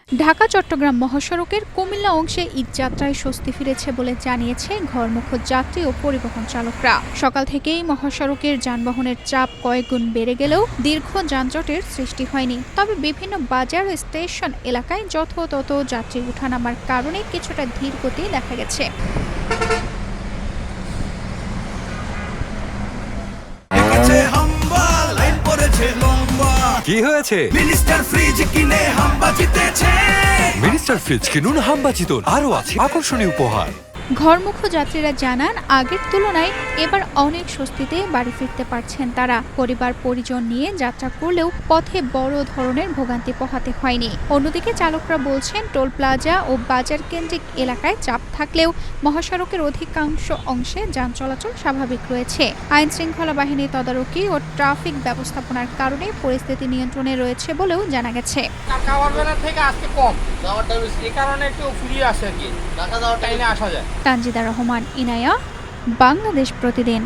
ঢাকা চট্টগ্রাম মহাসড়কের কুমিল্লা অংশে ঈদযাত্রায় স্বস্তি ফিরেছে বলে জানিয়েছে ঘরমুখো যাত্রী ও পরিবহন চালকরা। সকাল থেকেই মহাসড়কের যানবাহনের চাপ কয়েকগুণ বেড়ে গেলেও দীর্ঘ যানজটের সৃষ্টি হয়নি। তবে বিভিন্ন বাজার ও স্টেশন এলাকায় যথাযথ যাত্রী ওঠানামার কারণে কিছুটা ধীর গতি দেখা গেছে। কি হয়েছে? মিনিস্টার ফ্রিজ কিনে হাম্বা জিতেছে। মিনিস্টার ফ্রিজ কিনুন, হাম্বা জিতুন, আরো আছে আকর্ষণীয় উপহার। ঘরমুখো যাত্রীরা জানান, আগের তুলনায় এবার অনেক স্বস্তিতে বাড়ি ফিরতে পারছেন তারা। পরিবার পরিজন নিয়ে যাত্রা করলেও পথে বড় ধরনের ভোগান্তি পোহাতে হয়নি। অন্যদিকে চালকরা বলছেন, টোল প্লাজা ও বাজার কেন্দ্রিক এলাকায় চাপ থাকলেও মহাসড়কের অধিকাংশ অংশে যান চলাচল স্বাভাবিক রয়েছে। আইন শৃঙ্খলা বাহিনীর তদারকি ও ট্রাফিক ব্যবস্থাপনার কারণে পরিস্থিতি নিয়ন্ত্রণে রয়েছে বলেও জানা গেছে। থেকে আজকে কম যাওয়াটা এই কারণে একটু ফ্রি আসে আর কি, ঢাকা যাওয়ার টাইমে আসা যায়। তানজিদা রহমান, ইনায়া, বাংলাদেশ প্রতিদিন।